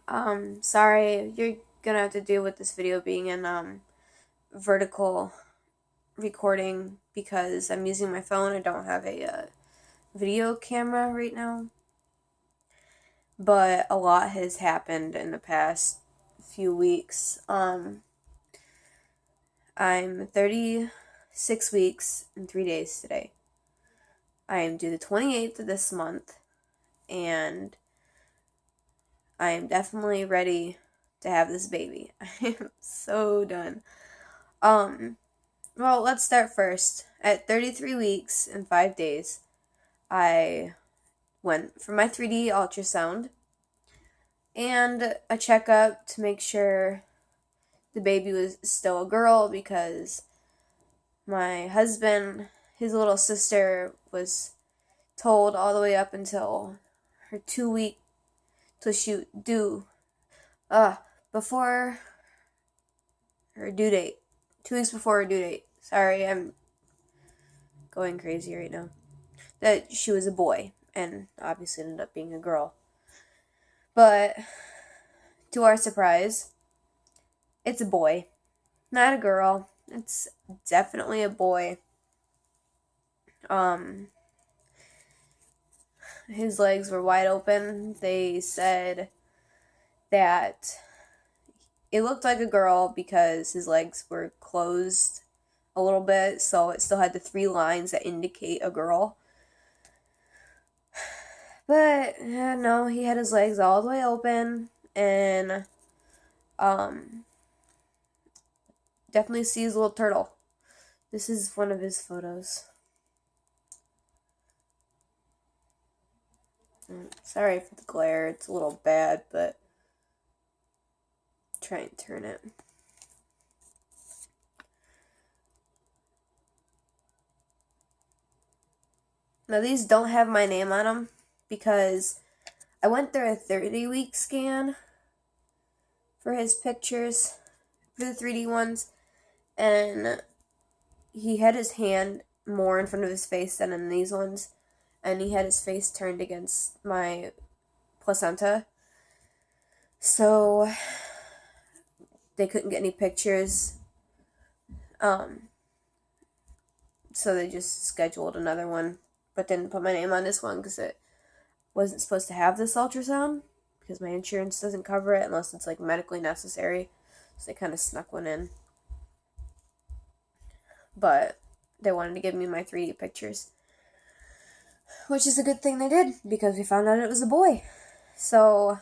Sorry, you're gonna have to deal with this video being in vertical recording because I'm using my phone. I don't have a video camera right now. But a lot has happened in the past few weeks. I'm 36 weeks and 3 days today. I am due the 28th of this month, and I am definitely ready to have this baby. I am so done. Well, let's start first. At 33 weeks and 5 days, I went for my 3D ultrasound and a checkup to make sure the baby was still a girl because my husband, his little sister, was told all the way up until her 2 week till she due before her due date. 2 weeks before her due date. Sorry, I'm going crazy right now. That she was a boy, and obviously ended up being a girl. But to our surprise, it's a boy, not a girl. It's definitely a boy. His legs were wide open. They said that it looked like a girl because his legs were closed a little bit, so it still had the 3 lines that indicate a girl. But no, he had his legs all the way open, and definitely see his little turtle. This is one of his photos. Sorry for the glare, it's a little bad, but try and turn it. Now these don't have my name on them because I went through a 30-week scan for his pictures, for the 3D ones, and he had his hand more in front of his face than in these ones, and he had his face turned against my placenta, so they couldn't get any pictures, so they just scheduled another one, but didn't put my name on this one because it wasn't supposed to have this ultrasound because my insurance doesn't cover it unless it's like medically necessary, so they kind of snuck one in. But they wanted to give me my 3D pictures, which is a good thing they did because we found out it was a boy. So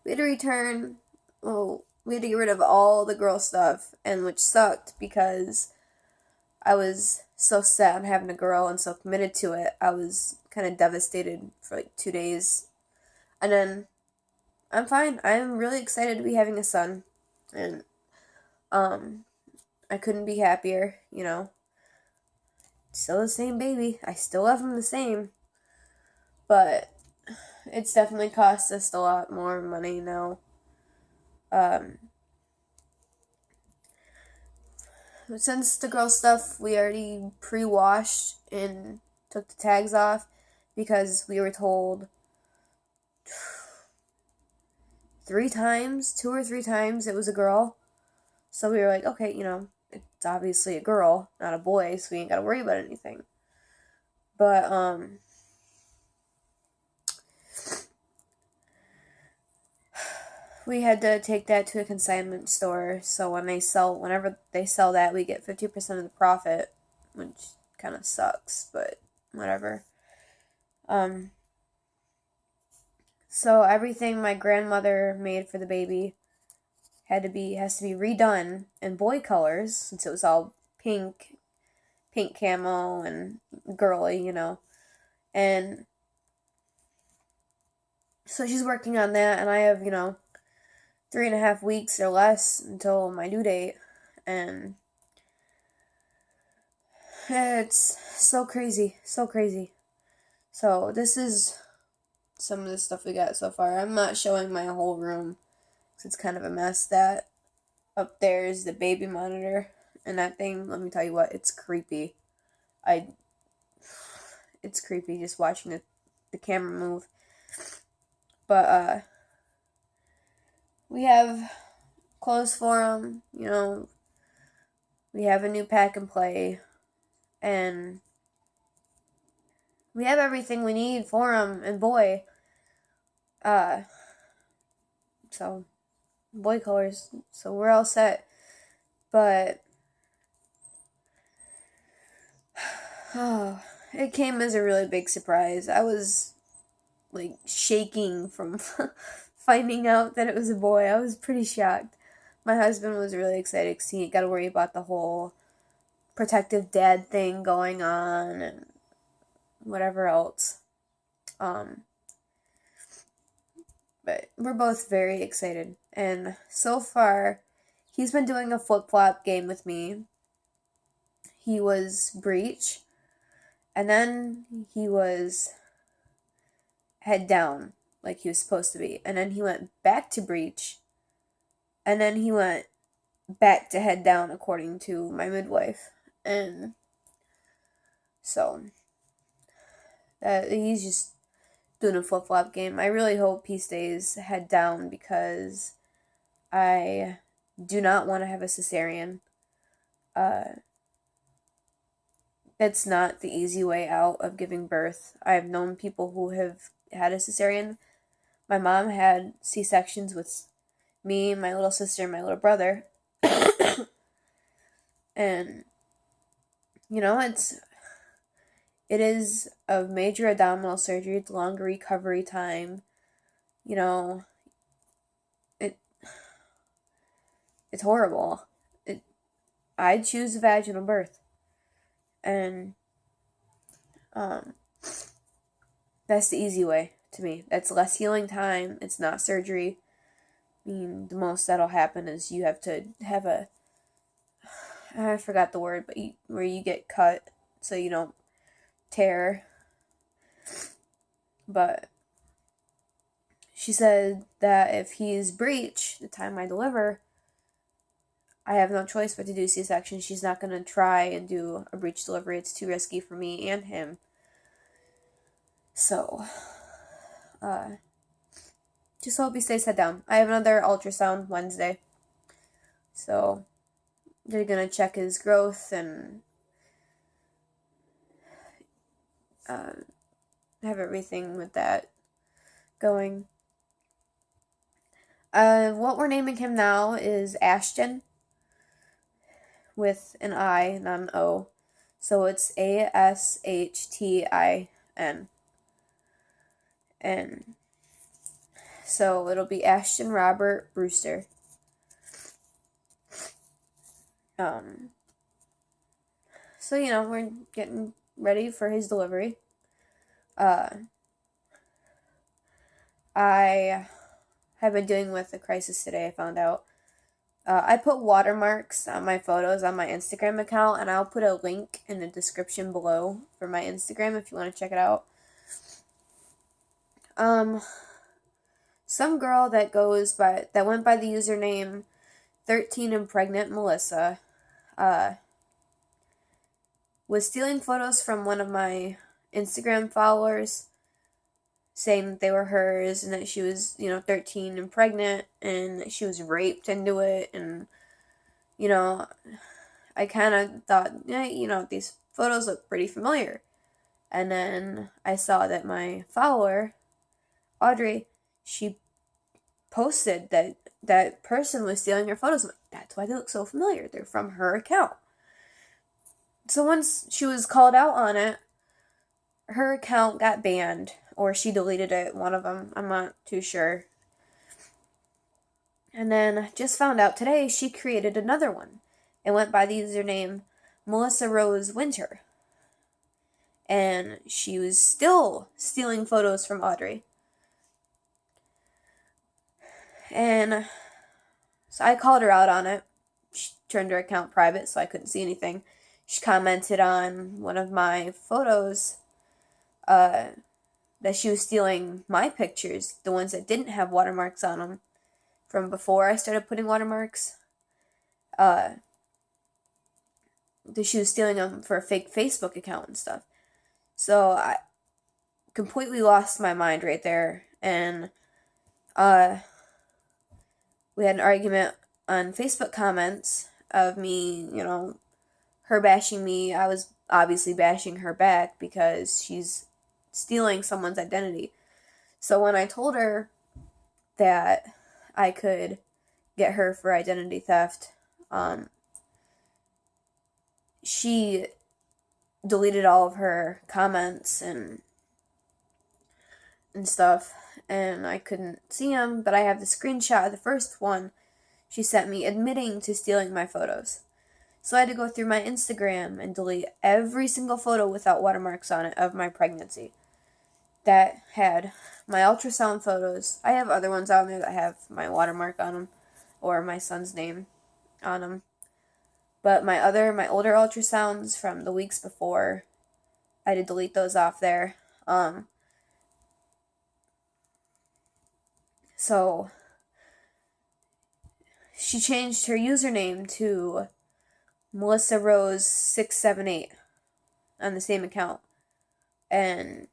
we had to return, we had to get rid of all the girl stuff, and which sucked because I was so set on having a girl and so committed to it. I was kind of devastated for like 2 days. And then I'm fine. I'm really excited to be having a son. And I couldn't be happier, you know. Still the same baby. I still love him the same. But it's definitely cost us a lot more money now. Since the girl stuff, we already pre-washed and took the tags off because we were told 2 or 3 times it was a girl. So we were like, okay, you know, it's obviously a girl, not a boy, so we ain't gotta worry about anything. But, we had to take that to a consignment store, so whenever they sell that, we get 50% of the profit, which kind of sucks, but whatever. So everything my grandmother made for the baby has to be redone in boy colors, since it was all pink camo and girly, you know. And so she's working on that, and I have, 3.5 weeks or less until my due date, and it's so crazy, so crazy. So this is some of the stuff we got so far. I'm not showing my whole room because it's kind of a mess. That up there is the baby monitor, and that thing, let me tell you what, it's creepy. It's creepy just watching the camera move. But we have clothes for him, you know, we have a new pack and play, and we have everything we need for him and boy. Uh, so boy colors, so we're all set. But oh, it came as a really big surprise. I was like shaking from finding out that it was a boy. I was pretty shocked. My husband was really excited because he got to worry about the whole protective dad thing going on and whatever else. But we're both very excited. And so far, he's been doing a flip-flop game with me. He was breech, and then he was head down, like he was supposed to be. And then he went back to breech, and then he went back to head down, according to my midwife. And so, he's just doing a flip-flop game. I really hope he stays head down because I do not want to have a cesarean. It's not the easy way out of giving birth. I've known people who have had a cesarean. My mom had C-sections with me, my little sister, and my little brother. And, you know, it is a major abdominal surgery. It's longer recovery time. You know, it's horrible. I'd choose a vaginal birth. And that's the easy way to me. That's less healing time. It's not surgery. I mean, the most that'll happen is you have to have I forgot the word, but where you get cut so you don't tear. But she said that if he's breech the time I deliver, I have no choice but to do C-section. She's not going to try and do a breech delivery. It's too risky for me and him. So, just hope he stays head down. I have another ultrasound Wednesday. So, they're going to check his growth and have everything with that going. What we're naming him now is Ashton, with an I, not an O. So it's Ashtin. And so it'll be Ashton Robert Brewster. So, you know, we're getting ready for his delivery. I have been dealing with a crisis today, I found out. I put watermarks on my photos on my Instagram account, and I'll put a link in the description below for my Instagram if you want to check it out. Some girl that went by the username 13 and Pregnant Melissa, was stealing photos from one of my Instagram followers, saying that they were hers and that she was, 13 and pregnant and that she was raped into it. And, I kind of thought, yeah, these photos look pretty familiar. And then I saw that my follower, Audrey, she posted that person was stealing her photos. I'm like, that's why they look so familiar. They're from her account. So once she was called out on it, her account got banned, or she deleted it, one of them, I'm not too sure. And then just found out today she created another one. It went by the username Melissa Rose Winter. And she was still stealing photos from Audrey. And so I called her out on it. She turned her account private so I couldn't see anything. She commented on one of my photos that she was stealing my pictures, the ones that didn't have watermarks on them, from before I started putting watermarks. That she was stealing them for a fake Facebook account and stuff. So I completely lost my mind right there. And we had an argument on Facebook comments of me, her bashing me. I was obviously bashing her back because she's stealing someone's identity. So when I told her that I could get her for identity theft, she deleted all of her comments and stuff, and I couldn't see them, but I have the screenshot of the first one she sent me admitting to stealing my photos. So I had to go through my Instagram and delete every single photo without watermarks on it of my pregnancy. That had my ultrasound photos. I have other ones out there that have my watermark on them or my son's name on them. But my older ultrasounds from the weeks before, I had to delete those off there. So she changed her username to Melissa Rose 678 on the same account. And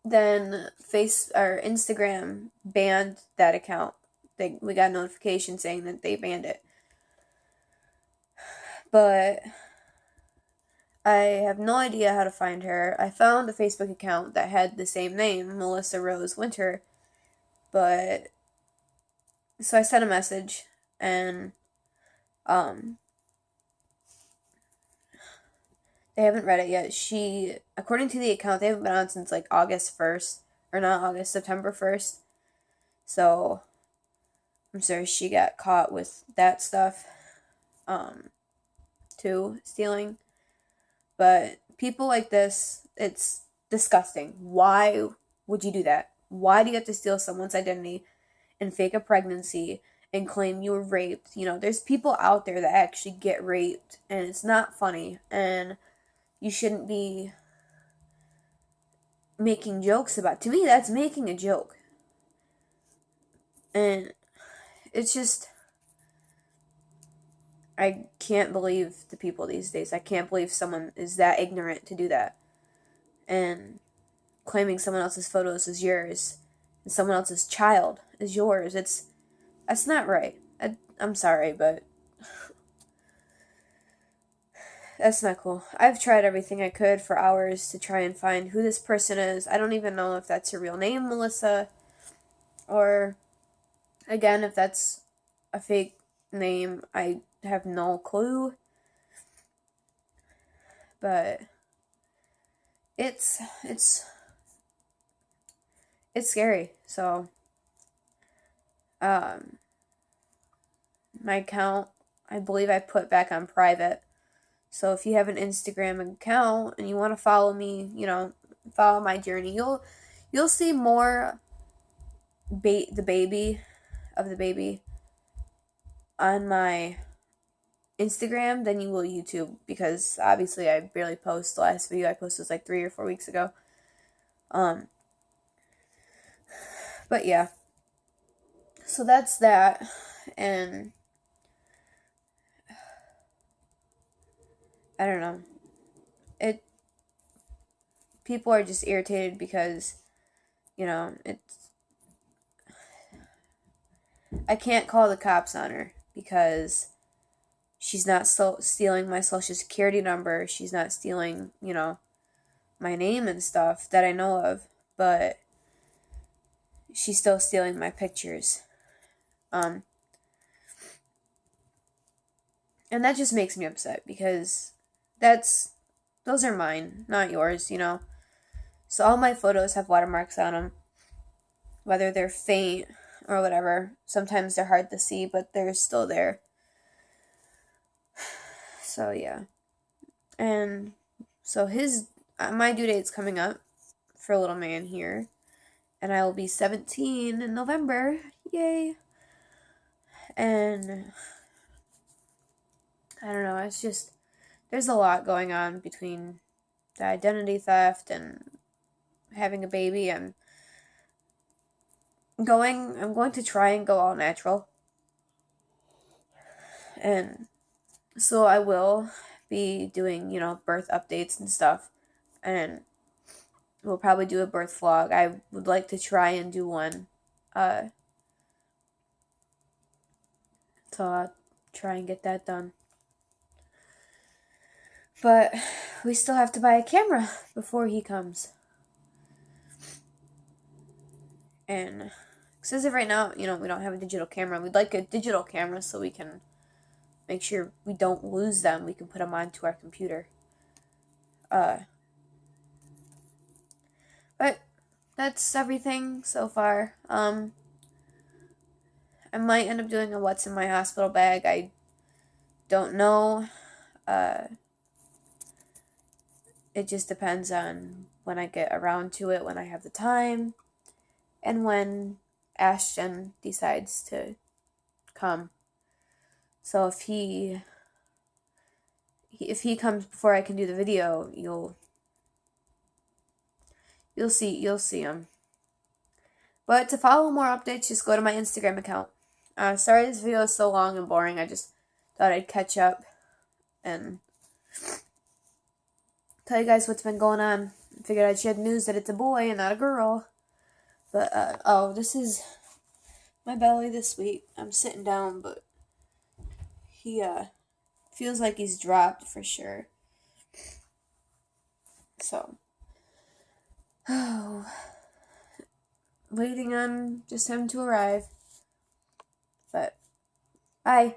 then Instagram banned that account. We got a notification saying that they banned it. But I have no idea how to find her. I found a Facebook account that had the same name, Melissa Rose Winter. But so I sent a message, and they haven't read it yet. According to the account, they haven't been on since like September 1st. So I'm sorry she got caught with that stuff, too, stealing. But people like this, it's disgusting. Why would you do that? Why do you have to steal someone's identity and fake a pregnancy and claim you were raped? There's people out there that actually get raped, and it's not funny, and you shouldn't be making jokes about it. To me, that's making a joke. And it's just, I can't believe the people these days. I can't believe someone is that ignorant to do that. And claiming someone else's photos is yours and someone else's child is yours. That's not right. I'm sorry, but that's not cool. I've tried everything I could for hours to try and find who this person is. I don't even know if that's her real name, Melissa, or, again, if that's a fake name. I have no clue. But it's scary. So, my account, I believe I put back on private. So if you have an Instagram account and you want to follow me, follow my journey, you'll see more the baby on my Instagram than you will YouTube, because obviously I barely post. The last video I posted was like 3 or 4 weeks ago. But yeah. So that's that. And I don't know. People are just irritated because, I can't call the cops on her because she's not stealing my social security number. She's not stealing, my name and stuff that I know of, but she's still stealing my pictures. And that just makes me upset because those are mine, not yours, So all my photos have watermarks on them, whether they're faint or whatever. Sometimes they're hard to see, but they're still there. So yeah. And so my due date's coming up for little man here, and I will be 17 in November. Yay. And I don't know, it's just, there's a lot going on between the identity theft and having a baby. I'm going to try and go all natural. And so I will be doing, birth updates and stuff. And we'll probably do a birth vlog. I would like to try and do one So I'll try and get that done. But we still have to buy a camera before he comes. And as of right now, we don't have a digital camera. We'd like a digital camera so we can make sure we don't lose them. We can put them onto our computer. But that's everything so far. I might end up doing a what's in my hospital bag. I don't know. It just depends on when I get around to it, when I have the time, and when Ashton decides to come. So if he comes before I can do the video, you'll see him. But to follow more updates, just go to my Instagram account. Sorry this video is so long and boring. I just thought I'd catch up and tell you guys what's been going on. I figured I'd share the news that it's a boy and not a girl. But, this is my belly this week. I'm sitting down, but he, feels like he's dropped for sure. So, waiting on just him to arrive. But, bye.